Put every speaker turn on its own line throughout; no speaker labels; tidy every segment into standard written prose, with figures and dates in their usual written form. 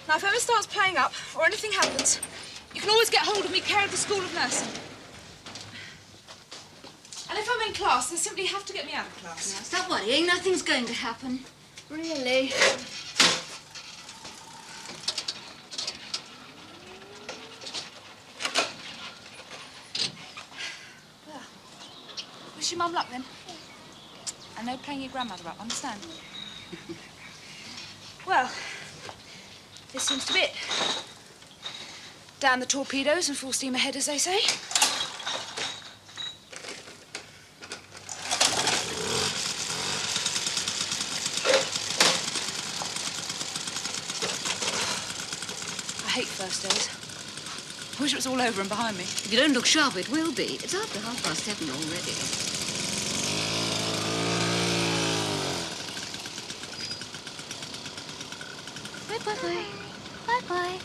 Now, if Emma starts playing up or anything happens, you can always get hold of me, care of the School of Nursing. And if I'm in class, then simply have to get me out of class.
Now, stop worrying. Nothing's going to happen. Really.
Well, wish your mum luck, then. And no playing your grandmother up, understand? Well, this seems to be it. Down the torpedoes and full steam ahead, as they say. I hate first days. I wish it was all over and behind me.
If you don't look sharp, it will be. It's after 7:30 already. Bye-bye. Bye-bye.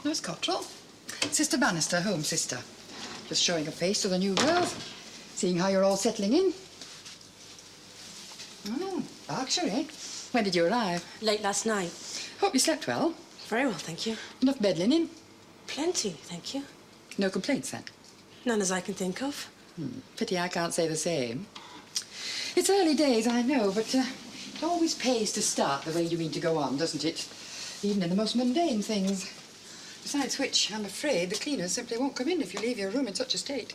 Nurse Cottrell. Sister Bannister, home sister. Just showing a face to the new girls, seeing how you're all settling in. Oh, Berkshire, eh? When did you arrive?
Late last night.
Hope you slept well.
Very well, thank you.
Enough bed linen?
Plenty, thank you.
No complaints, then?
None as I can think of.
Pity I can't say the same. It's early days, I know, but it always pays to start the way you mean to go on, doesn't it? Even in the most mundane things. Besides which, I'm afraid the cleaners simply won't come in if you leave your room in such a state.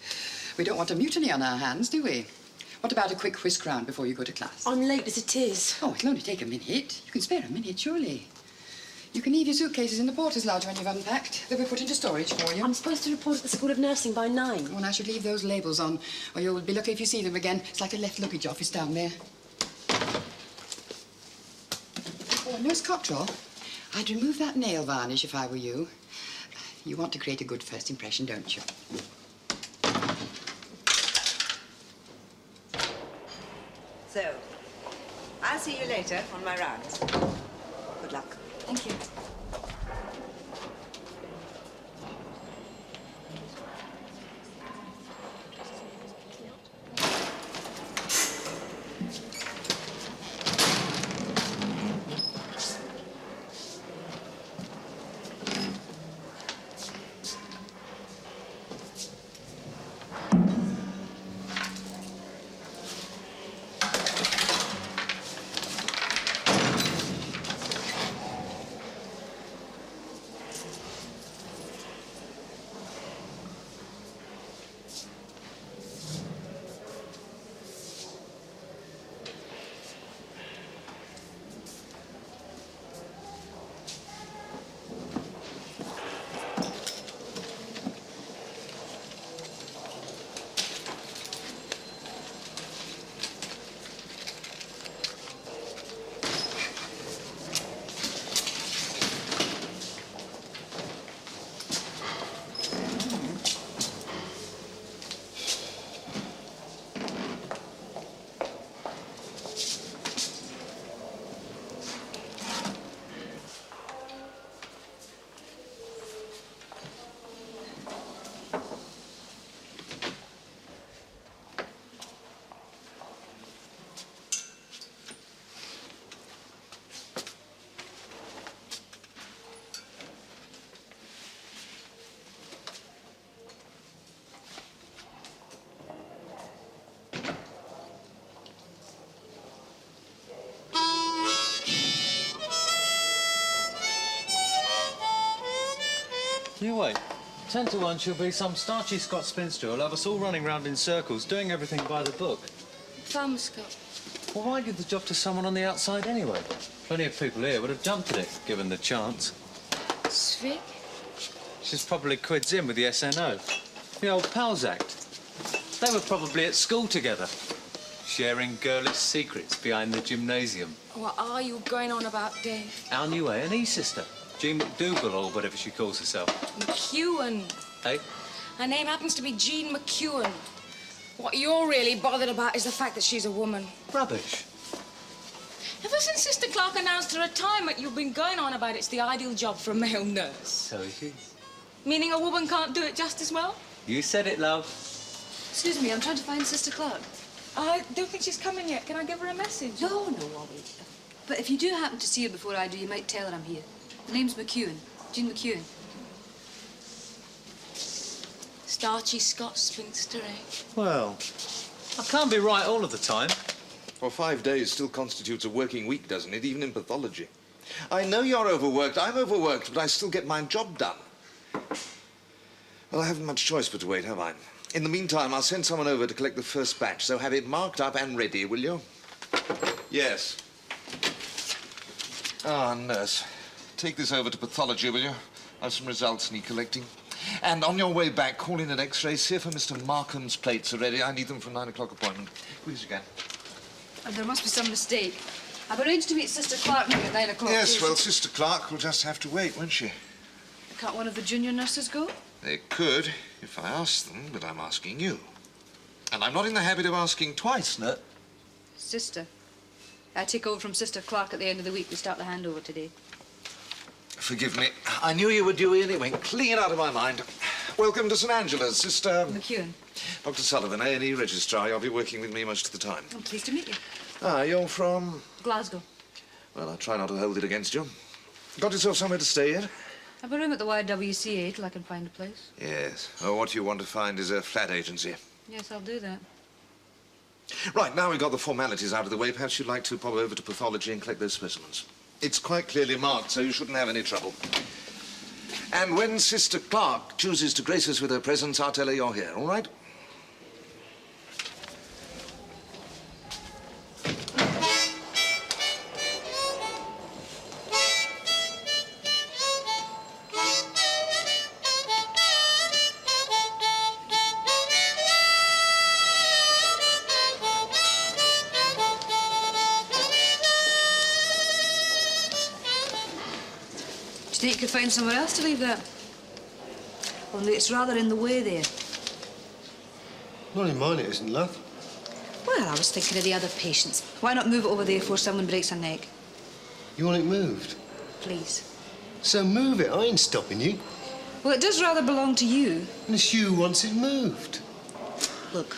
We don't want a mutiny on our hands, do we? What about a quick whisk round before you go to class?
I'm late as it is.
Oh, it'll only take a minute. You can spare a minute, surely. You can leave your suitcases in the porter's lodge when you've unpacked. They'll be put into storage for you.
I'm supposed to report at the School of Nursing by 9.
Oh, and I should leave those labels on, or you'll be lucky if you see them again. It's like a left luggage office down there. Oh, Nurse Cottrell, I'd remove that nail varnish if I were you. You want to create a good first impression, don't you?
So, I'll see you later on my rounds. Good luck.
Thank you.
You wait. 10 to 1, she'll be some starchy Scot spinster who'll have us all running round in circles, doing everything by the book.
Farmer Scott.
Well, why give the job to someone on the outside anyway? Plenty of people here would have jumped at it, given the chance.
Svig?
She's probably quids in with the SNO. The old Pals Act. They were probably at school together, sharing girlish secrets behind the gymnasium.
What are you going on about, Dave?
Our new A&E sister, Jean McDougal, or whatever she calls herself.
McEwan.
Hey?
Her name happens to be Jean McEwan. What you're really bothered about is the fact that she's a woman.
Rubbish.
Ever since Sister Clark announced her retirement, you've been going on about it's the ideal job for a male nurse.
So it is.
Meaning a woman can't do it just as well?
You said it, love.
Excuse me, I'm trying to find Sister Clark. I don't think she's coming yet. Can I give her a message?
No, I'll wait. But if you do happen to see her before I do, you might tell her I'm here. The name's McEwan. Jean McEwan.
Starchy Scot spinster, eh?
Well, I can't be right all of the time.
Well, 5 days still constitutes a working week, doesn't it? Even in pathology. I know you're overworked. I'm overworked, but I still get my job done. Well, I haven't much choice but to wait, have I? In the meantime, I'll send someone over to collect the first batch, so have it marked up and ready, will you? Yes. Ah, nurse. Take this over to pathology, will you? I have some results need collecting. And on your way back, call in an X-ray, see if Mr. Markham's plates are ready. I need them for a 9 o'clock appointment. Quick as you can.
There must be some mistake. I've arranged to meet Sister Clark here at 9 o'clock.
Yes, well, Sister Clark will just have to wait, won't she?
Can't one of the junior nurses go?
They could, if I asked them, but I'm asking you. And I'm not in the habit of asking twice, no.
Sister. I take over from Sister Clark at the end of the week. We start the handover today.
Forgive me. I knew you were due in. It went clean out of my mind. Welcome to St. Angela's, Sister...
McEwan.
Dr. Sullivan, A&E registrar. You'll be working with me most of the time.
I'm pleased to meet you.
Ah, you're from...
Glasgow.
Well, I'll try not to hold it against you. Got yourself somewhere to stay yet?
I've a room at the YWCA till I can find a place.
Yes. Oh, what you want to find is a flat agency.
Yes, I'll do that.
Right, now we've got the formalities out of the way, perhaps you'd like to pop over to pathology and collect those specimens. It's quite clearly marked, so you shouldn't have any trouble. And when Sister Clark chooses to grace us with her presence, I'll tell her you're here, all right?
Do you think you could find somewhere else to leave that? Only it's rather in the way there.
Not in mine, it isn't, love.
Well, I was thinking of the other patients. Why not move it over there before someone breaks a neck?
You want it moved?
Please.
So move it, I ain't stopping you.
Well, it does rather belong to you.
And it's you who wants it moved.
Look,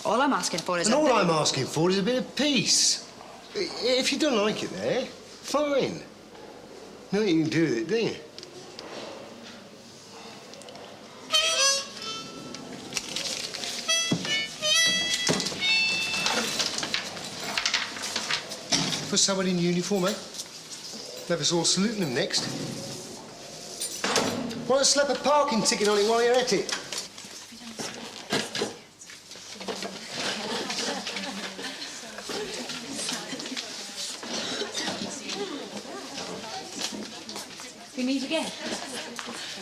all I'm asking for is
And
a
all
bit...
I'm asking for is a bit of peace. If you don't like it there, fine. Nothing you can do with it, do you? Put someone in uniform, eh? Have us all saluting them next. Why not slap a parking ticket on it while you're at it?
We meet again.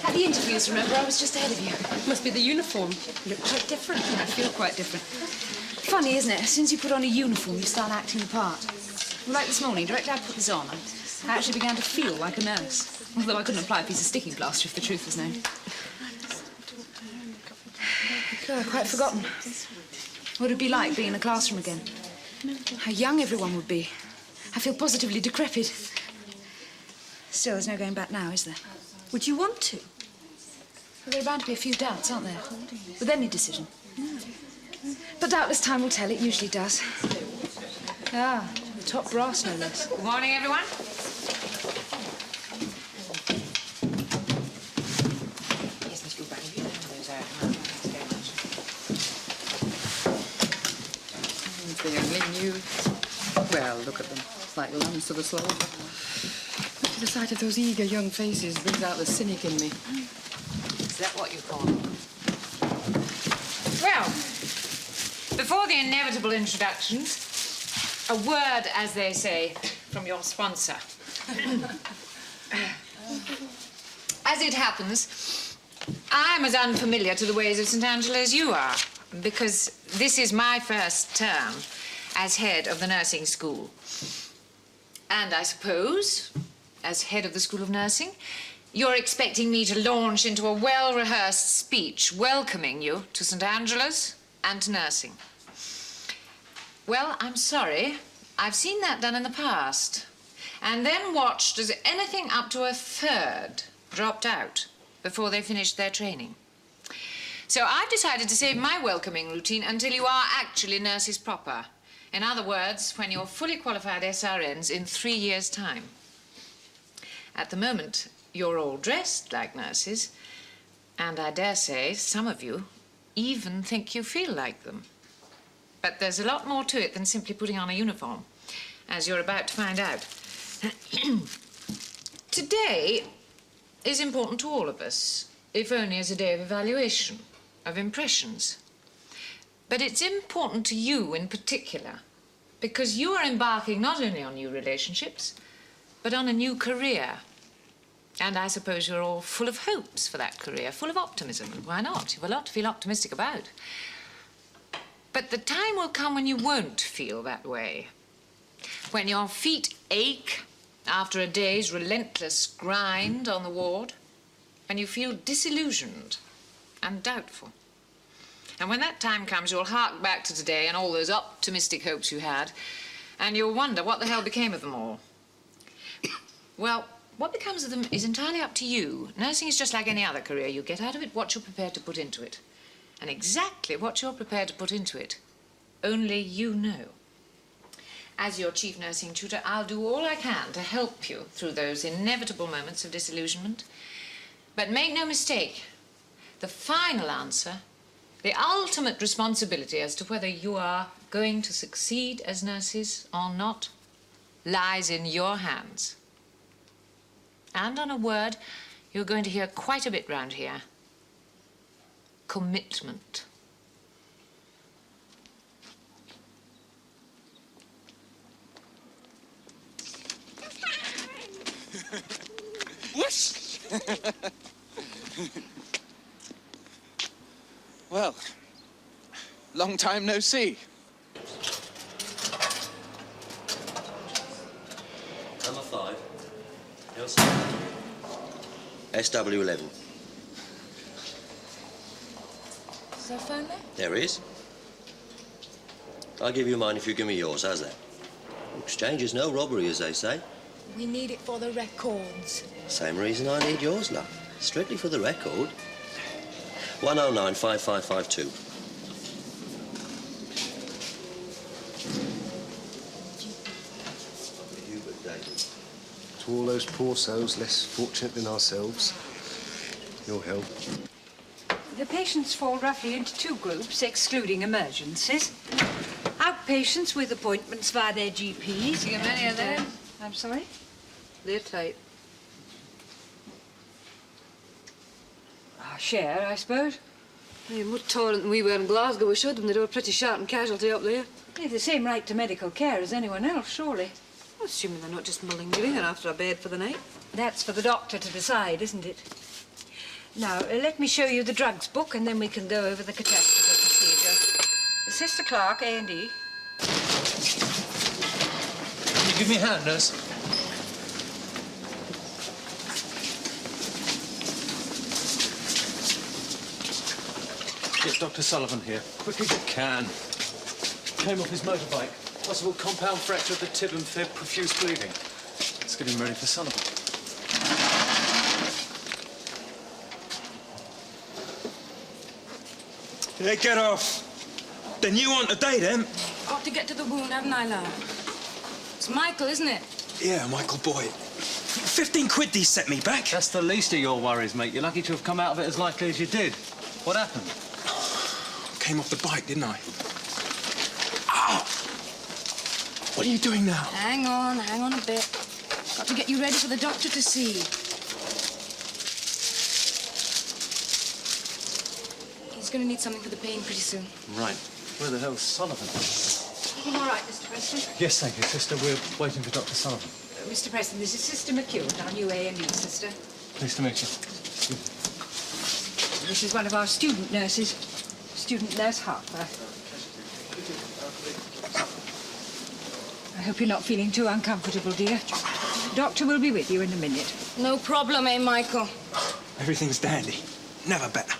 At the interviews, remember, I was just ahead of you.
Must be the uniform. You look quite different.
I feel quite different. Funny, isn't it? As soon as you put on a uniform, you start acting the part. Like this morning, directly I put this on, I actually began to feel like a nurse. Although I couldn't apply a piece of sticking plaster if the truth was known. God, I've quite forgotten. What it'd be like being in a classroom again. How young everyone would be. I feel positively decrepit. Still, there's no going back now, is there?
Would you want to?
Well, there are bound to be a few doubts, aren't there? With any decision. But doubtless time will tell. It usually does. Ah, the top brass, no less.
Good morning, everyone. Yes, Miss Goodbye.
If they only knew. Well, look at them. It's like lambs to the slaughter. The sight of those eager young faces brings out the cynic in me.
Is that what you call it? Well, before the inevitable introductions, a word, as they say, from your sponsor. As it happens, I'm as unfamiliar to the ways of St. Angela as you are, because this is my first term as head of the nursing school. And I suppose, as head of the School of Nursing, you're expecting me to launch into a well-rehearsed speech welcoming you to St. Angela's and to nursing. Well, I'm sorry. I've seen that done in the past. And then watched as anything up to a third dropped out before they finished their training. So I've decided to save my welcoming routine until you are actually nurses proper. In other words, when you're fully qualified SRNs in 3 years' time. At the moment, you're all dressed like nurses, and I dare say some of you even think you feel like them. But there's a lot more to it than simply putting on a uniform, as you're about to find out. Today is important to all of us, if only as a day of evaluation, of impressions. But it's important to you in particular, because you are embarking not only on new relationships, but on a new career. And I suppose you're all full of hopes for that career, full of optimism, and why not? You've a lot to feel optimistic about. But the time will come when you won't feel that way. When your feet ache after a day's relentless grind on the ward, and you feel disillusioned and doubtful. And when that time comes, you'll hark back to today and all those optimistic hopes you had, and you'll wonder what the hell became of them all. Well, what becomes of them is entirely up to you. Nursing is just like any other career. You get out of it what you're prepared to put into it. And exactly what you're prepared to put into it, only you know. As your chief nursing tutor, I'll do all I can to help you through those inevitable moments of disillusionment. But make no mistake, the final answer, the ultimate responsibility as to whether you are going to succeed as nurses or not, lies in your hands. And on a word you're going to hear quite a bit round here. Commitment.
Whoosh! Well, long time no see.
Number 5. SW11.
Is there a phone there?
There is. I'll give you mine if you give me yours. How's that? Exchange is no robbery, as they say.
We need it for the records.
Same reason I need yours, love. Strictly for the record. 109-5552.
To all those poor souls less fortunate than ourselves, your help.
The patients fall roughly into 2 groups, excluding emergencies. Outpatients with appointments via their GPs.
Do you get many of them?
I'm sorry?
They're tight.
Our share, I suppose.
They're more tolerant than we were in Glasgow. We showed them they were a pretty sharp casualty up there.
They've the same right to medical care as anyone else, surely.
Assuming they're not just malingering her after a bed for the night.
That's for the doctor to decide, isn't it? Now, let me show you the drugs book, and then we can go over the catastrophe procedure. Sister Clark, A&E.
Can you give me a hand, nurse? Get Dr. Sullivan here. Quick as you can. Came off his motorbike. Possible compound fracture of the tib and fib, profuse bleeding. Let's get him ready for Sullivan.
Yeah, get off. Then you want today, then?
Got to get to the wound, haven't I, love? It's Michael, isn't it?
Yeah, Michael Boyd. 15 quid these set me back.
That's the least of your worries, mate. You're lucky to have come out of it as likely as you did. What happened?
Came off the bike, didn't I? Ow! What are you doing now?
Hang on a bit.
Got to get you ready for the doctor to see. He's going to need something for the pain pretty soon.
Right. Where the hell's Sullivan?
Everything all right, Mr. Preston?
Yes, thank you, sister. We're waiting for Dr. Sullivan.
Mr. Preston, this is Sister McEwan, our new A&E sister.
Pleased to meet you.
This is one of our student nurses, student nurse Harper. I hope you're not feeling too uncomfortable, dear. Doctor will be with you in a minute.
No problem, Michael?
Everything's dandy. Never better.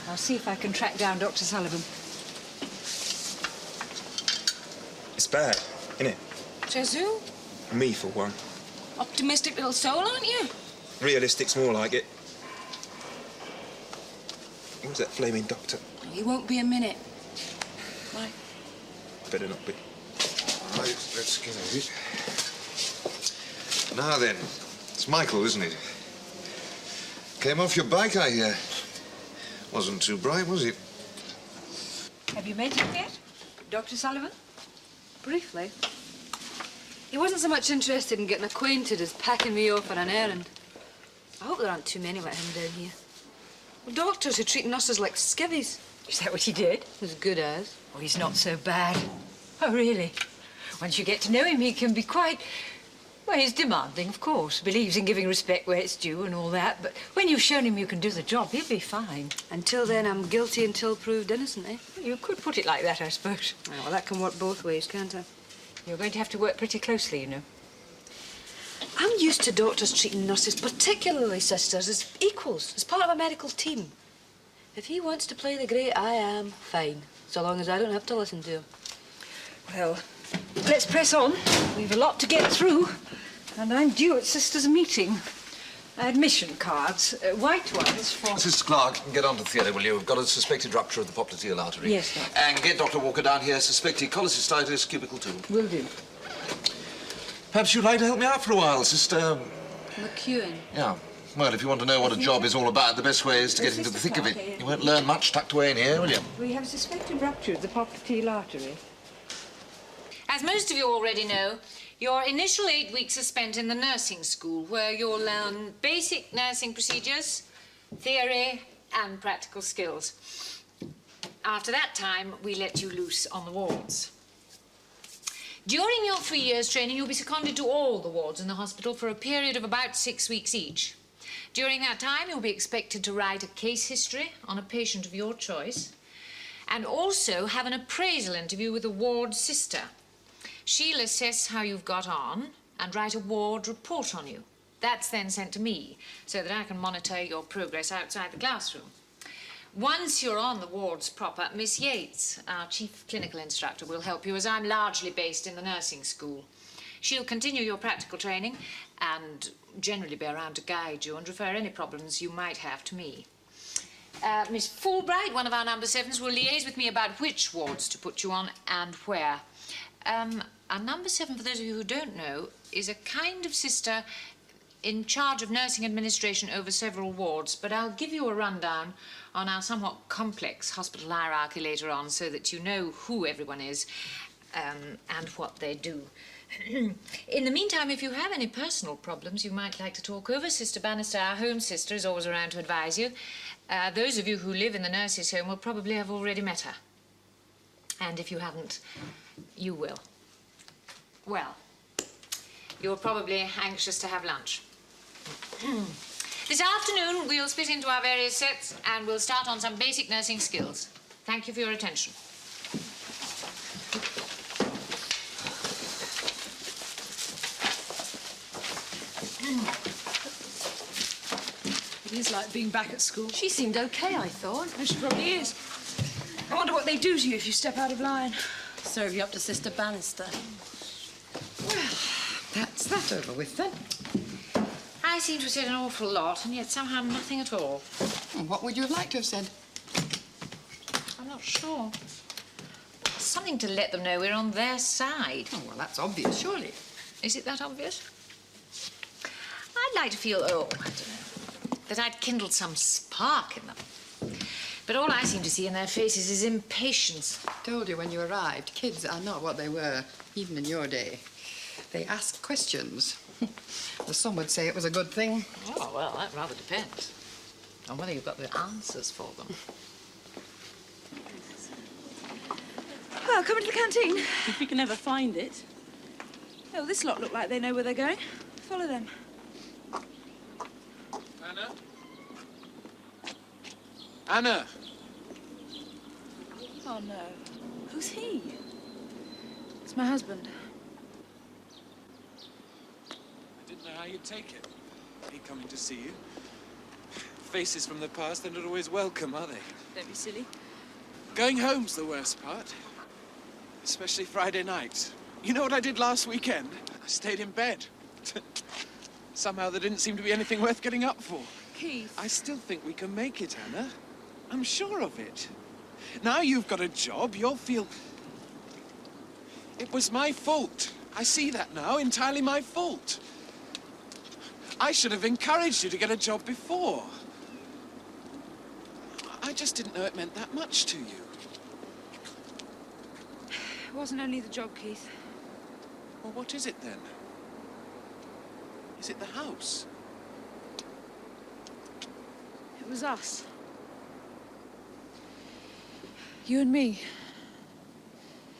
I'll see if I can track down Dr. Sullivan.
It's bad, isn't it?
Says who?
Me, for one.
Optimistic little soul, aren't you?
Realistic's more like it. Who's that flaming doctor?
He won't be a minute. Right.
Better not be.
Right, let's get at it. Now then, it's Michael, isn't it? Came off your bike, I hear. Wasn't too bright, was it?
Have you met him yet, Dr. Sullivan?
Briefly. He wasn't so much interested in getting acquainted as packing me off on an errand. I hope there aren't too many like him down here. Well, doctors who treat nurses like skivvies.
Is that what he did?
As good as.
Oh, he's not so bad. Oh, really? Once you get to know him, he can be quite... Well, he's demanding, of course. Believes in giving respect where it's due and all that. But when you've shown him you can do the job, he'll be fine.
Until then, I'm guilty until proved innocent, eh?
You could put it like that, I suppose.
Well, that can work both ways, can't it?
You're going to have to work pretty closely, you know.
I'm used to doctors treating nurses, particularly sisters, as equals, as part of a medical team. If he wants to play the great I am, fine, so long as I don't have to listen to him.
Well, let's press on. We've a lot to get through. And I'm due at Sister's meeting. Admission cards, white ones for...
Sister Clark, get on to the theatre, will you? We've got a suspected rupture of the popliteal artery.
Yes, Doctor.
And get Dr. Walker down here, suspected cholecystitis, cubicle 2.
Will do.
Perhaps you'd like to help me out for a while, Sister...
McEwan.
Yeah. Well, if you want to know what a job is all about, the best way is to get into the thick of it. You won't learn much tucked away in here, will you?
We have a suspected rupture of the popliteal artery.
As most of you already know, your initial 8 weeks are spent in the nursing school, where you'll learn basic nursing procedures, theory, and practical skills. After that time, we let you loose on the wards. During your 3 years training, you'll be seconded to all the wards in the hospital for a period of about 6 weeks each. During that time, you'll be expected to write a case history on a patient of your choice, and also have an appraisal interview with a ward sister. She'll assess how you've got on and write a ward report on you. That's then sent to me so that I can monitor your progress outside the classroom. Once you're on the wards proper, Miss Yates, our chief clinical instructor, will help you, as I'm largely based in the nursing school. She'll continue your practical training and generally be around to guide you and refer any problems you might have to me. Miss Fulbright, one of our number 7s, will liaise with me about which wards to put you on and where. Our number 7, for those of you who don't know, is a kind of sister in charge of nursing administration over several wards, but I'll give you a rundown on our somewhat complex hospital hierarchy later on so that you know who everyone is and what they do. In the meantime, if you have any personal problems you might like to talk over, Sister Bannister, our home sister, is always around to advise you. Those of you who live in the nurses' home will probably have already met her. And if you haven't, you will. Well, you're probably anxious to have lunch. This afternoon, we'll split into our various sets and we'll start on some basic nursing skills. Thank you for your attention. It is like being back at school.
She seemed okay, I thought.
She probably is. I wonder what they do to you if you step out of line.
Serve you up to Sister Bannister.
Well, that's that over with, then.
I seem to have said an awful lot, and yet somehow nothing at all.
What would you have liked to have said?
I'm not sure. Something to let them know we're on their side.
Oh, well, that's obvious, surely.
Is it that obvious? I'd like to feel, I don't know, that I'd kindled some spark in them. But all I seem to see in their faces is impatience.
I told you when you arrived, kids are not what they were, even in your day. They ask questions. Well, some would say it was a good thing.
Oh, well, that rather depends on whether you've got the answers for them.
Well, come into the canteen.
If we can ever find it.
Oh, this lot look like they know where they're going. Follow them.
Anna? Anna!
Oh, no. Who's he? It's my husband.
I didn't know how you'd take it. Me coming to see you. Faces from the past, they're not always welcome, are they?
Don't be silly.
Going home's the worst part. Especially Friday night. You know what I did last weekend? I stayed in bed. Somehow there didn't seem to be anything worth getting up for.
Keith.
I still think we can make it, Anna. I'm sure of it. Now you've got a job, you'll feel... It was my fault. I see that now, entirely my fault. I should have encouraged you to get a job before. I just didn't know it meant that much to you.
It wasn't only the job, Keith.
Well, what is it then? Is it the house?
It was us. You and me.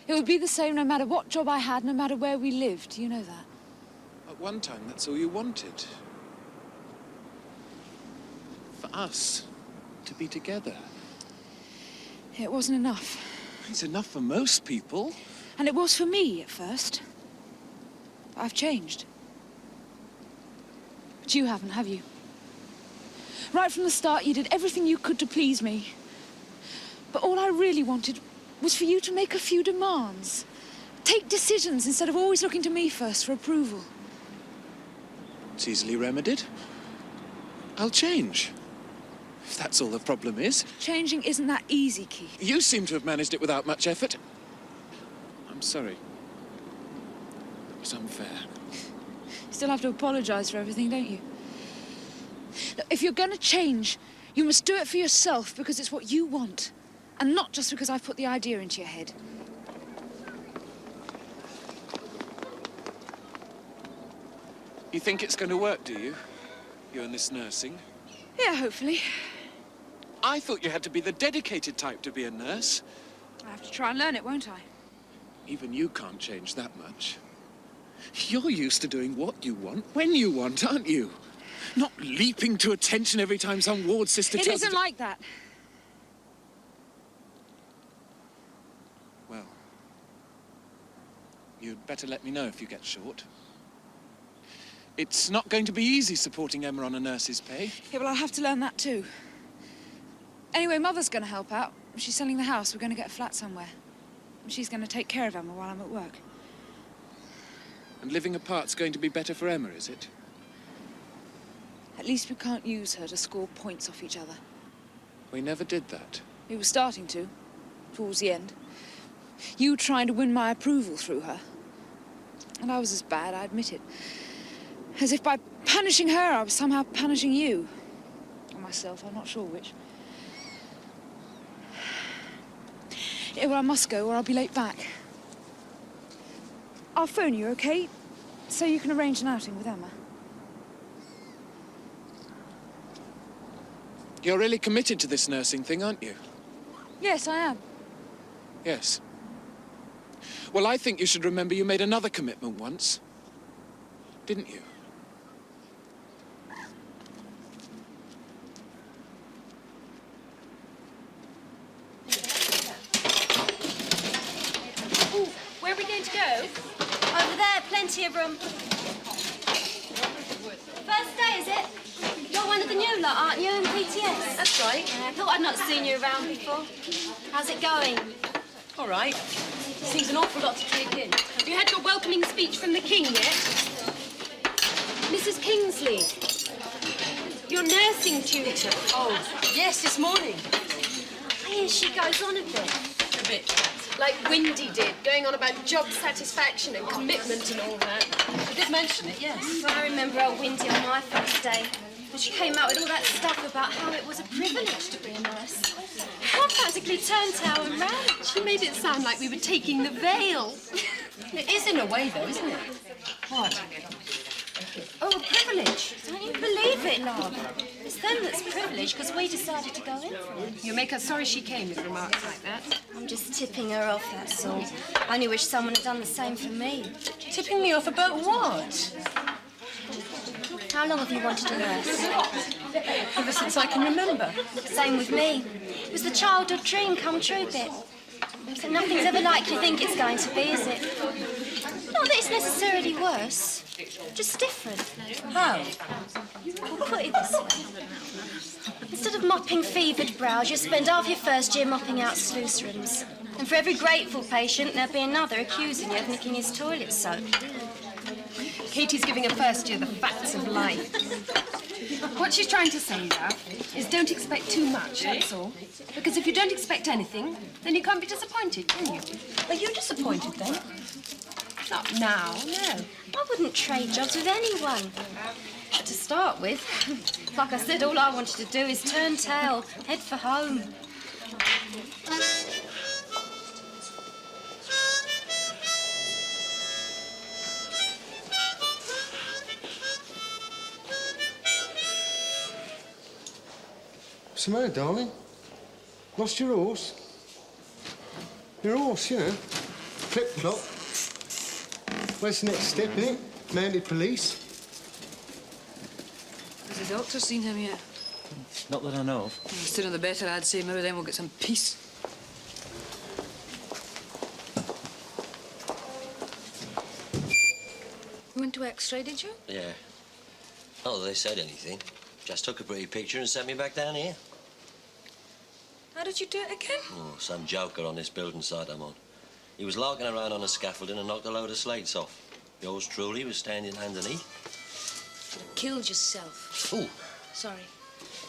It would be the same no matter what job I had, no matter where we lived. You know that.
At one time, that's all you wanted. For us to be together.
It wasn't enough.
It's enough for most people.
And it was for me at first. But I've changed. But you haven't, have you? Right from the start, you did everything you could to please me. But all I really wanted was for you to make a few demands. Take decisions instead of always looking to me first for approval.
It's easily remedied. I'll change. If that's all the problem is.
Changing isn't that easy, Keith.
You seem to have managed it without much effort. I'm sorry. It was unfair.
You still have to apologise for everything, don't you? Look, if you're going to change, you must do it for yourself because it's what you want. And not just because I've put the idea into your head.
You think it's going to work, do you? You and this nursing?
Yeah, hopefully.
I thought you had to be the dedicated type to be a nurse.
I have to try and learn it, won't I?
Even you can't change that much. You're used to doing what you want, when you want, aren't you? Not leaping to attention every time some ward sister tells you...
It isn't like that.
Well, you'd better let me know if you get short. It's not going to be easy supporting Emma on a nurse's pay.
Yeah, well, I'll have to learn that too. Anyway, Mother's going to help out. She's selling the house. We're going to get a flat somewhere. She's going to take care of Emma while I'm at work.
And living apart's going to be better for Emma, is it?
At least we can't use her to score points off each other.
We never did that.
We were starting to, towards the end. You trying to win my approval through her. And I was as bad, I admit it. As if by punishing her, I was somehow punishing you. Or myself, I'm not sure which. Yeah, well, I must go or I'll be late back. I'll phone you, okay? So you can arrange an outing with Emma.
You're really committed to this nursing thing, aren't you?
Yes, I am.
Yes. Well, I think you should remember you made another commitment once. Didn't you?
Ooh, where are we going to go? Over there, plenty of room. First day, is it? You're one of the new lot, aren't you, in PTS? That's right. I thought I'd not seen you around before. How's it going?
All right. Seems an awful lot to take in.
Have you had your welcoming speech from the King yet? Mrs. Kingsley, your nursing tutor.
Oh, yes, this morning.
Here she goes on a bit.
A bit.
Like Windy did, going on about job satisfaction and commitment and all that.
I did mention it, yes.
Well, I remember old Windy on my first day. And she came out with all that stuff about how it was a privilege to be a nurse. I practically turned town around. She made it sound like we were taking the veil.
It is in a way, though, isn't it?
What?
Oh, a privilege. Don't you believe it, love? It's them that's privileged because we decided to go in for it.
You make her sorry she came with remarks like that.
I'm just tipping her off, that's all. I only wish someone had done the same for me.
Tipping me off about what?
How long have you wanted a nurse?
Ever since I can remember.
Same with me. It was the childhood dream come true bit. So nothing's ever like you think it's going to be, is it? Not that it's necessarily worse, just different.
How?
Well, put it this way. Instead of mopping fevered brows, you spend half your first year mopping out sluice rooms. And for every grateful patient, there'll be another accusing you of nicking his toilet soap.
Katie's giving her first year the facts of life. What she's trying to say, love, is don't expect too much, that's all. Because if you don't expect anything, then you can't be disappointed, can you? Are you disappointed, then? Not now, no.
I wouldn't trade jobs with anyone. But to start with, like I said, all I wanted to do is turn tail, head for home.
What's the matter, darling? Lost your horse? Your horse, you know. Flip-flop. Where's the next step, innit? Mounted police.
Has the doctor seen him yet?
Not that I know of.
The sooner the better, I'd say. Maybe then we'll get some peace. You went to X-ray, did you?
Yeah. Not that they said anything. Just took a pretty picture and sent me back down here.
How did you do it again?
Oh, some joker on this building site I'm on. He was larking around on a scaffolding and knocked a load of slates off. Yours truly was standing underneath.
Killed yourself.
Ooh.
Sorry.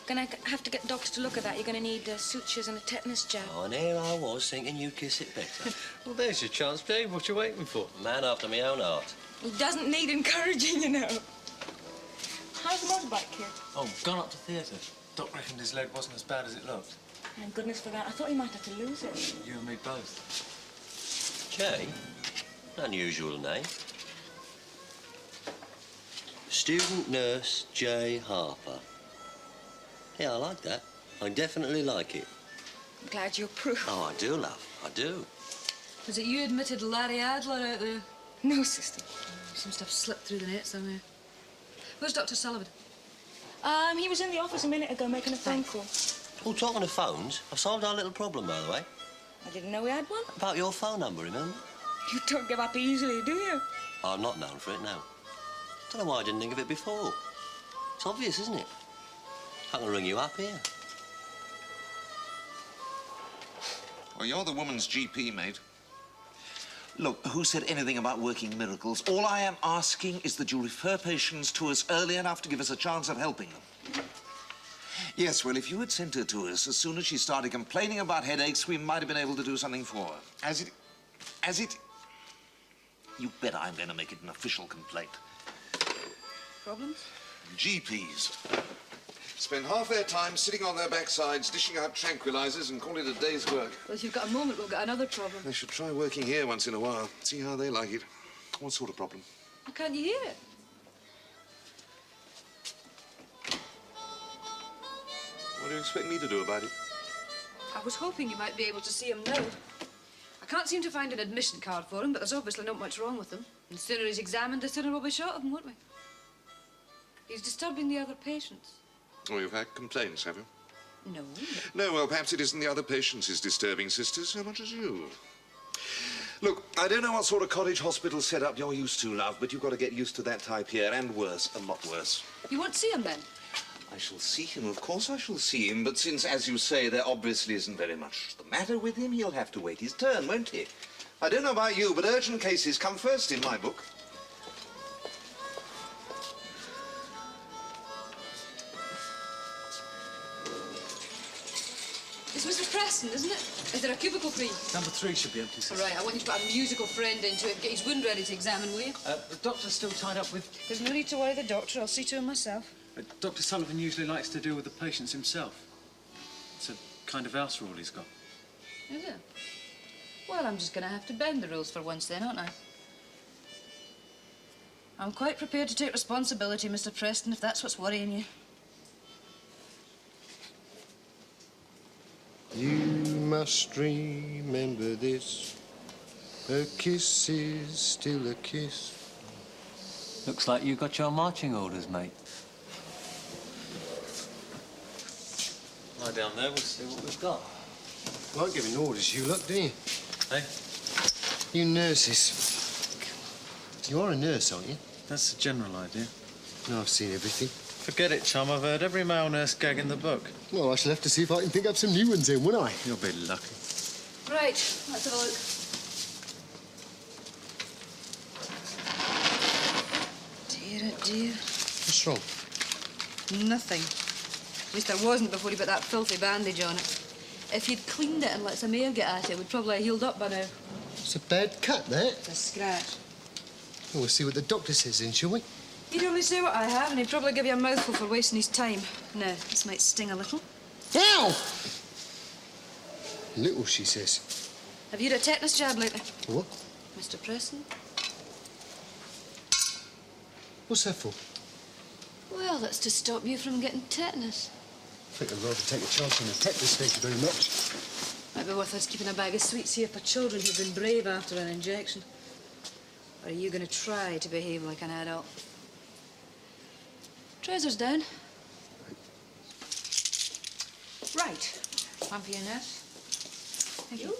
Gonna have to get the doctor to look at that. You're gonna need sutures and a tetanus jab.
Oh, and here I was thinking you'd kiss it better.
Well, there's your chance, Dave. What you waiting for?
Man after my own heart.
He doesn't need encouraging, you know. How's the motorbike kid?
Oh, gone up to theatre. Doc reckoned his leg wasn't as bad as it looked.
Thank goodness for that. I thought he might have to lose it.
You and me both.
Jay? Unusual name. Student nurse J. Harper. Yeah, I like that. I definitely like it.
I'm glad you approve.
Oh, I do, love. I do.
Was it you admitted Larry Adler out there?
No, sister.
Seems to have slipped through the net somewhere. Where's Dr. Sullivan?
He was in the office a minute ago making a phone call.
Oh, talking of phones, I've solved our little problem, by the way.
I didn't know we had one.
About your phone number, remember?
You don't give up easily, do you?
I'm not known for it now. Don't know why I didn't think of it before. It's obvious, isn't it? I can ring you up here.
Well, you're the woman's GP, mate. Look, who said anything about working miracles? All I am asking is that you refer patients to us early enough to give us a chance of helping them. Yes, well, if you had sent her to us as soon as she started complaining about headaches, we might have been able to do something for her. You bet I'm going to make it an official complaint.
Problems?
GPs spend half their time sitting on their backsides, dishing out tranquilizers and call it a day's work.
Well, if you've got a moment, we'll get another problem.
They should try working here once in a while. See how they like it. What sort of problem?
Well, can't you hear it?
What do you expect me to do about it?
I was hoping you might be able to see him now. I can't seem to find an admission card for him, but there's obviously not much wrong with him. The sooner he's examined, the sooner we'll be short of him, won't we? He's disturbing the other patients.
Oh, you've had complaints, have you?
No.
No, well, perhaps it isn't the other patients he's disturbing, sister, so much as you. Look, I don't know what sort of cottage hospital setup you're used to, love, but you've got to get used to that type here, and worse, a lot worse.
You won't see him, then?
I shall see him, of course I shall see him, but since, as you say, there obviously isn't very much the matter with him, he'll have to wait his turn, won't he? I don't know about you, but urgent cases come first in my book.
It's Mrs. Preston, isn't it? Is there a cubicle for you?
Number 3 should be empty, sister.
All right, I want you to put a musical friend into it. Get his wound ready to examine, will you?
The doctor's still tied up with...
There's no need to worry the doctor. I'll see to him myself.
Dr. Sullivan usually likes to deal with the patients himself. It's a kind of house rule he's got.
Is it? Well, I'm just going to have to bend the rules for once then, aren't I? I'm quite prepared to take responsibility, Mr. Preston, if that's what's worrying you.
You must remember this. A kiss is still a kiss.
Looks like you got your marching orders, mate. Lie down there, we'll see what we've got.
Like giving orders, you look, do you?
Hey?
You nurses. You are a nurse, aren't you?
That's the general idea.
No, I've seen everything.
Forget it, chum. I've heard every male nurse gag in the book.
Well, I shall have to see if I can think up some new ones then, won't I?
You'll be lucky.
Right, let's have a look. Dear, oh dear.
What's wrong?
Nothing. At least there wasn't before he put that filthy bandage on it. If you'd cleaned it and let some air get at it, it would probably have healed up by now.
It's a bad cut, that.
It's a scratch.
Well, we'll see what the doctor says then, shall we?
He'd only say what I have, and he'd probably give you a mouthful for wasting his time. Now, this might sting a little.
Ow! Little, she says.
Have you had a tetanus jab lately?
What?
Mr. Preston?
What's that for?
Well, that's to stop you from getting tetanus.
I think I'd rather take a chance on the tetanus, thank you very much.
Might be worth us keeping a bag of sweets here for children who've been brave after an injection. Or are you going to try to behave like an adult? Trousers down. Right.
One for your nurse.
Thank you.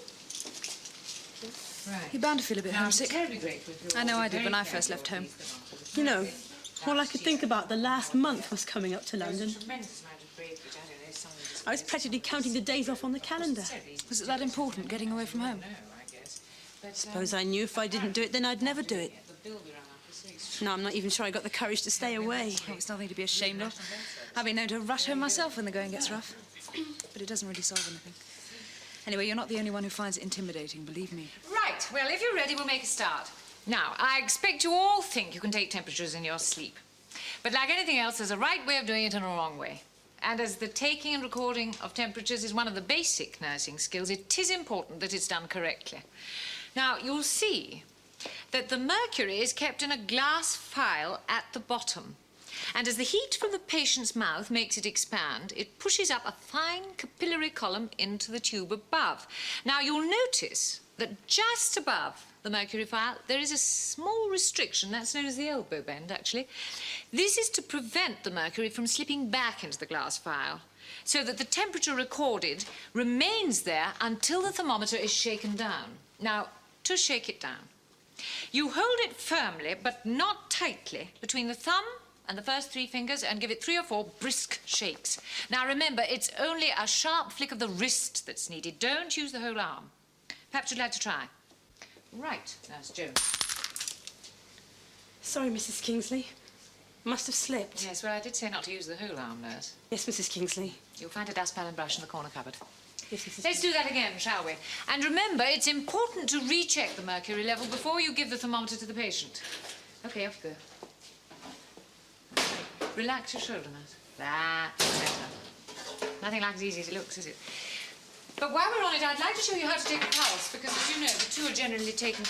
Right.
You're bound to feel a bit
Now, I'm
homesick.
terribly grateful if you're
I know
all
I did when I
very
first
careful
left home.
You know, all I could think about the last month was coming up to London. I was practically counting the days off on the calendar.
Was it that important, getting away from home?
Suppose I knew if I didn't do it, then I'd never do it. No, I'm not even sure I got the courage to stay away.
Oh, it's nothing to be ashamed of. I've been known to rush home myself when the going gets rough. But it doesn't really solve anything. Anyway, you're not the only one who finds it intimidating, believe me.
Right, well, if you're ready, we'll make a start. Now, I expect you all think you can take temperatures in your sleep. But like anything else, there's a right way of doing it and a wrong way. And as the taking and recording of temperatures is one of the basic nursing skills, it is important that it's done correctly. Now, you'll see that the mercury is kept in a glass phial at the bottom. And as the heat from the patient's mouth makes it expand, it pushes up a fine capillary column into the tube above. Now, you'll notice that just above the mercury phial, there is a small restriction. That's known as the elbow bend, actually. This is to prevent the mercury from slipping back into the glass phial, so that the temperature recorded remains there until the thermometer is shaken down. Now, to shake it down, you hold it firmly, but not tightly, between the thumb and the first 3 fingers and give it 3 or 4 brisk shakes. Now, remember, it's only a sharp flick of the wrist that's needed. Don't use the whole arm. Perhaps you'd like to try. Right, Nurse Jones.
Sorry, Mrs. Kingsley. Must have slipped.
Yes, well, I did say not to use the whole arm, Nurse.
Yes, Mrs. Kingsley.
You'll find a dustpan and brush in the corner cupboard.
Yes, Mrs.
Let's do that again, shall we? And remember, it's important to recheck the mercury level before you give the thermometer to the patient. OK, off you go. Relax your shoulder, Nurse. That's better. Nothing like as easy as it looks, is it? But while we're on it, I'd like to show you how to take a pulse, because, as you know, the two are generally taken...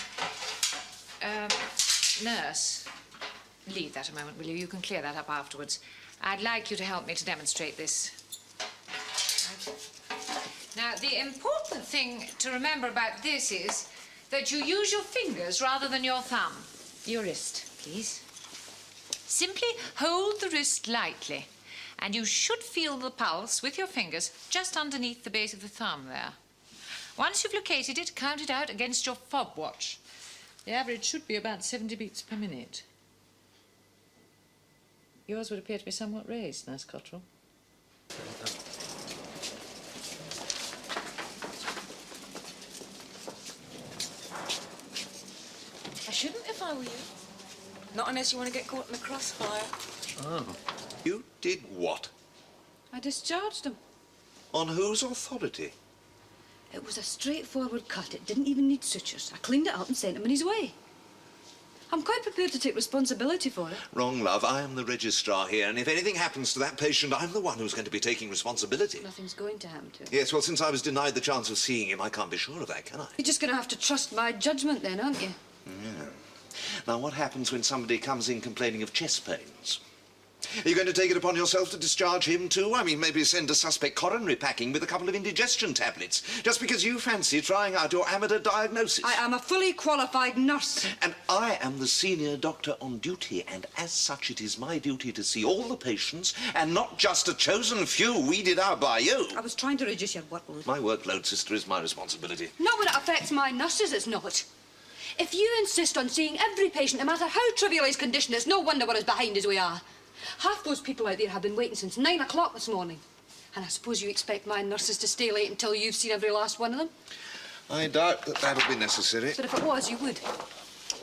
Nurse, leave that a moment, will you? You can clear that up afterwards. I'd like you to help me to demonstrate this. Now, the important thing to remember about this is that you use your fingers rather than your thumb. Your wrist, please. Simply hold the wrist lightly, and you should feel the pulse with your fingers just underneath the base of the thumb there. Once you've located it, count it out against your fob watch. The average should be about 70 beats per minute. Yours would appear to be somewhat raised, Nurse Cottrell.
I shouldn't if I were you. Not unless you want to get caught in the crossfire.
Oh. You did what?
I discharged him.
On whose authority?
It was a straightforward cut. It didn't even need sutures. I cleaned it up and sent him on his way. I'm quite prepared to take responsibility for it.
Wrong, love. I am the registrar here, and if anything happens to that patient, I'm the one who's going to be taking responsibility.
Nothing's going to happen to him.
Yes, well, since I was denied the chance of seeing him, I can't be sure of that, can I?
You're just going to have to trust my judgment then, aren't you?
Yeah. Now, what happens when somebody comes in complaining of chest pains? Are you going to take it upon yourself to discharge him, too? I mean, maybe send a suspect coronary packing with a couple of indigestion tablets, just because you fancy trying out your amateur diagnosis.
I am a fully qualified nurse.
And I am the senior doctor on duty, and as such, it is my duty to see all the patients, and not just a chosen few weeded out by you.
I was trying to reduce your workload.
My workload, sister, is my responsibility.
Not when it affects my nurses, it's not. If you insist on seeing every patient, no matter how trivial his condition, it's no wonder we're as behind as we are. Half those people out there have been waiting since 9 o'clock this morning. And I suppose you expect my nurses to stay late until you've seen every last one of them?
I doubt that that'll be necessary.
But if it was, you would.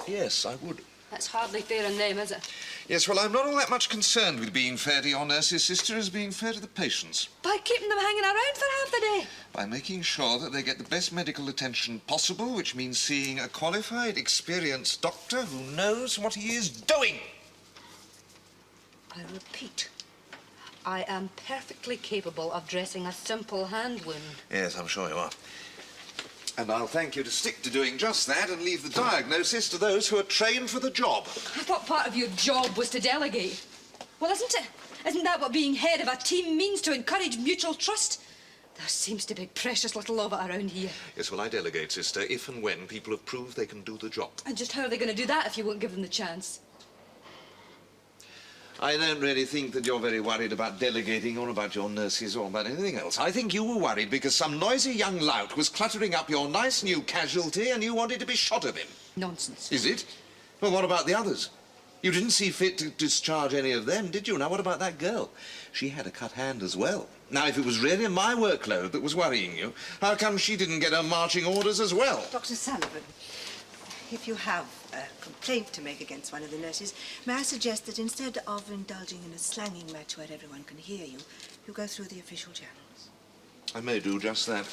Yes, I would.
That's hardly fair on them, is it?
Yes, well, I'm not all that much concerned with being fair to your nurses, sister, as being fair to the patients.
By keeping them hanging around for half the day.
By making sure that they get the best medical attention possible, which means seeing a qualified, experienced doctor who knows what he is doing.
I repeat, I am perfectly capable of dressing a simple hand wound.
Yes, I'm sure you are. And I'll thank you to stick to doing just that and leave the diagnosis to those who are trained for the job.
I thought part of your job was to delegate. Well, isn't it? Isn't that what being head of a team means, to encourage mutual trust? There seems to be precious little of it around here.
Yes, well, I delegate, sister, if and when people have proved they can do the job.
And just how are they going to do that if you won't give them the chance?
I don't really think that you're very worried about delegating or about your nurses or about anything else. I think you were worried because some noisy young lout was cluttering up your nice new casualty and you wanted to be shot of him.
Nonsense.
Is it? Well, what about the others? You didn't see fit to discharge any of them, did you? Now, what about that girl? She had a cut hand as well. Now, if it was really my workload that was worrying you, how come she didn't get her marching orders as well?
Dr. Sullivan, if you have a complaint to make against one of the nurses, may I suggest that instead of indulging in a slanging match where everyone can hear you, you go through the official channels?
I may do just that.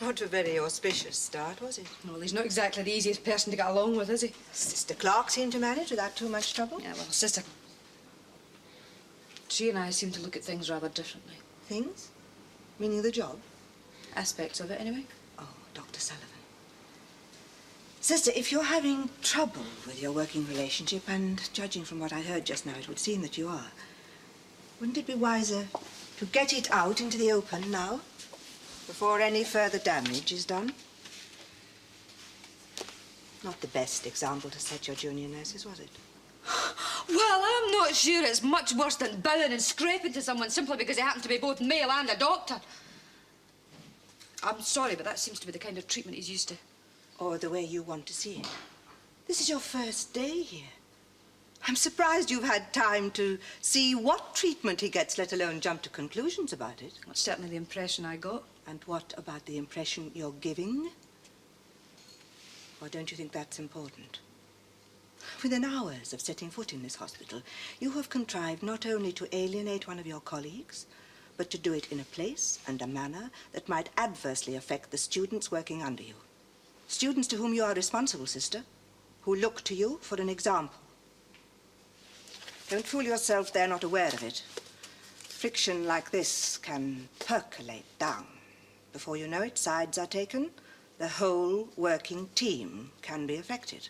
Not a very auspicious start, was it?
Well, he's not exactly the easiest person to get along with, is he?
Sister Clark seemed to manage without too much trouble.
Yeah, well, Sister... She and I seem to look at things rather differently.
Things? Meaning the job?
Aspects of it, anyway.
Oh, Dr. Sullivan. Sister, if you're having trouble with your working relationship, and judging from what I heard just now, it would seem that you are, wouldn't it be wiser to get it out into the open now, before any further damage is done? Not the best example to set your junior nurses, was it?
Well, I'm not sure it's much worse than bowing and scraping to someone simply because they happen to be both male and a doctor. I'm sorry, but that seems to be the kind of treatment he's used to.
Or the way you want to see it. This is your first day here. I'm surprised you've had time to see what treatment he gets, let alone jump to conclusions about it.
That's certainly the impression I got.
And what about the impression you're giving? Or don't you think that's important? Within hours of setting foot in this hospital, you have contrived not only to alienate one of your colleagues, but to do it in a place and a manner that might adversely affect the students working under you. Students to whom you are responsible, sister, who look to you for an example. Don't fool yourself, they're not aware of it. Friction like this can percolate down. Before you know it, sides are taken. The whole working team can be affected.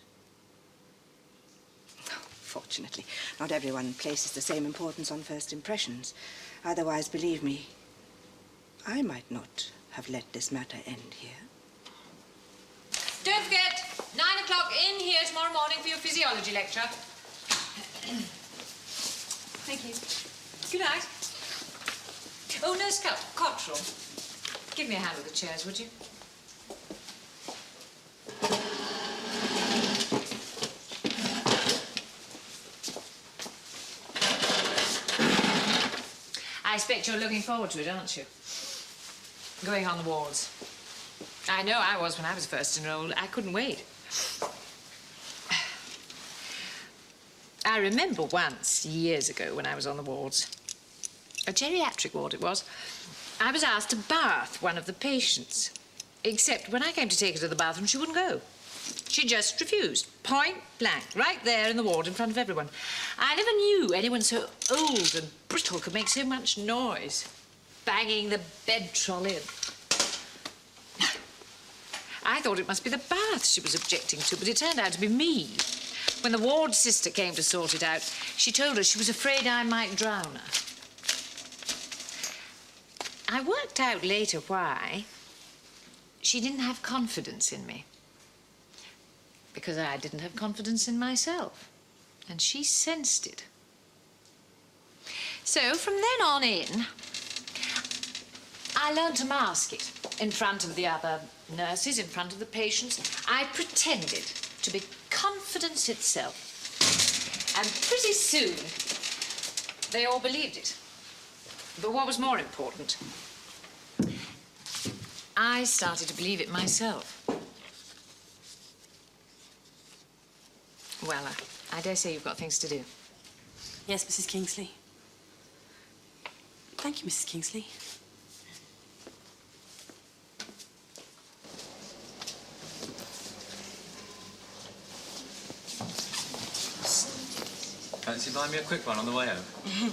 Fortunately, not everyone places the same importance on first impressions. Otherwise, believe me, I might not have let this matter end here.
Don't forget, 9 o'clock in here tomorrow morning for your physiology lecture. Thank you. Good night. Oh, Nurse Cottrell, give me a hand with the chairs, would you? I expect you're looking forward to it, aren't you? Going on the wards. I know I was when I was first enrolled. I couldn't wait. I remember once, years ago, when I was on the wards, a geriatric ward it was, I was asked to bath one of the patients. Except when I came to take her to the bathroom, she wouldn't go. She just refused, point blank, right there in the ward in front of everyone. I never knew anyone so old and brittle could make so much noise, banging the bed trolley and...
I thought it must be the bath she was objecting to, but it turned out to be me. When the ward sister came to sort it out, she told her she was afraid I might drown her. I worked out later why. She didn't have confidence in me. Because I didn't have confidence in myself. And she sensed it. So, from then on in, I learned to mask it in front of the other nurses, in front of the patients. I pretended to be confidence itself. And pretty soon, they all believed it. But what was more important, I started to believe it myself. Well, I dare say you've got things to do.
Yes, Mrs. Kingsley. Thank you, Mrs. Kingsley.
Fancy buying me a quick one on the way home?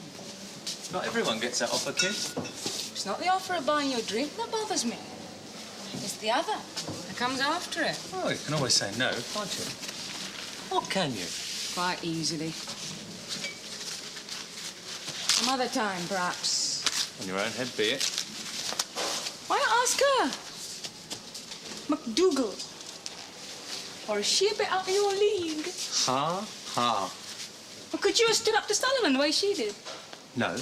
Not everyone gets that offer, kid.
It's not the offer of buying you a drink that bothers me. It's the other that comes after it.
Oh, you can always say no, can't you? What can you?
Quite easily. Some other time, perhaps.
On your own head, be it.
Why not ask her? McDougal. Or is she a bit out of your league?
Ha, ha.
Or could you have stood up to Sullivan the way she did?
No,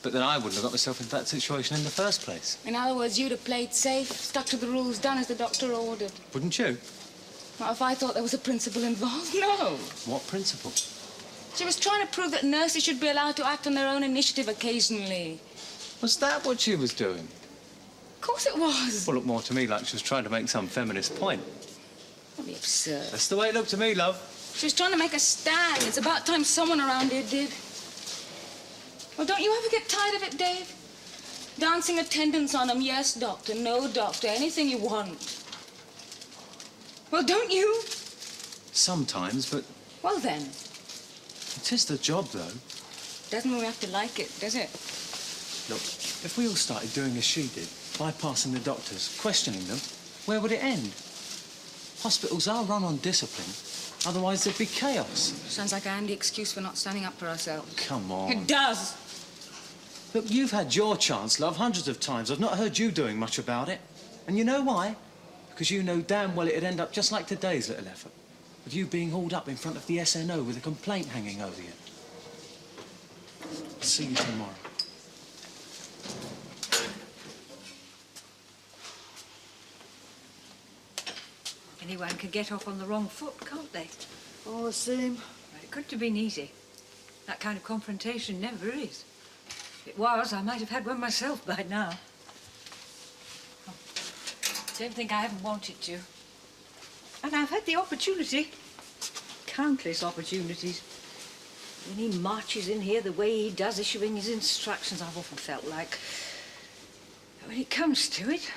but then I wouldn't have got myself into that situation in the first place.
In other words, you'd have played safe, stuck to the rules, done as the doctor ordered.
Wouldn't you?
Not if I thought there was a principle involved, no.
What principle?
She was trying to prove that nurses should be allowed to act on their own initiative occasionally.
Was that what she was doing?
Of course it was.
Well, it looked more to me like she was trying to make some feminist point.
That'd be absurd.
That's the way it looked to me, love.
She was trying to make a stand. It's about time someone around here did. Well, don't you ever get tired of it, Dave? Dancing attendance on 'em, yes, doctor, no, doctor, anything you want. Well, don't you?
Sometimes, but
Well, then.
it is the job, though.
Doesn't mean we have to like it, does it?
Look, if we all started doing as she did, bypassing the doctors, questioning them, where would it end? Hospitals are run on discipline. Otherwise, there'd be chaos.
Sounds like a handy excuse for not standing up for ourselves.
Come on.
It does.
Look, you've had your chance, love, hundreds of times. I've not heard you doing much about it. And you know why? Because you know damn well it'd end up just like today's little effort. With you being hauled up in front of the SNO with a complaint hanging over you. See you tomorrow.
Anyone can get off on the wrong foot, can't they?
All the same.
It couldn't have been easy. That kind of confrontation never is. If it was, I might have had one myself by now. Don't think I haven't wanted to. And I've had the opportunity. Countless opportunities. When he marches in here the way he does, issuing his instructions, I've often felt like... when it comes to it,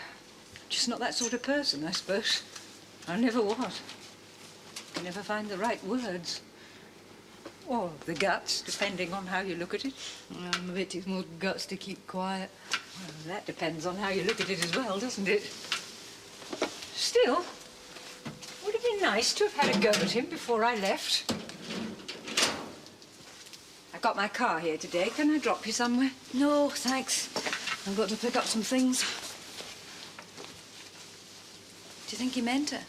I'm just not that sort of person, I suppose. I never was. I never find the right words. Or the guts, depending on how you look at it.
I'm a bit too more guts to keep quiet.
Well, that depends on how you look at it as well, doesn't it? Still, would it be nice to have had a go at him before I left? I got my car here today. Can I drop you somewhere?
No, thanks. I've got to pick up some things. Do you think he meant it?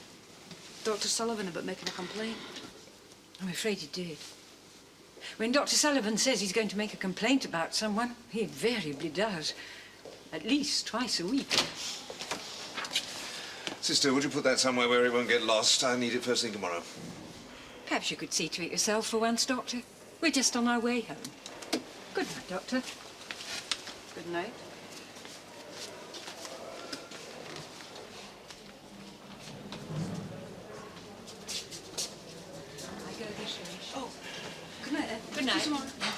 Dr. Sullivan about making a complaint?
I'm afraid he did. When Dr. Sullivan says he's going to make a complaint about someone, he invariably does. At least twice a week.
Sister, would you put that somewhere where it won't get lost? I need it first thing tomorrow.
Perhaps you could see to it yourself for once, Doctor. We're just on our way home. Good night, Doctor.
Good night.
Oh, good night, then. Good night.
See you tomorrow.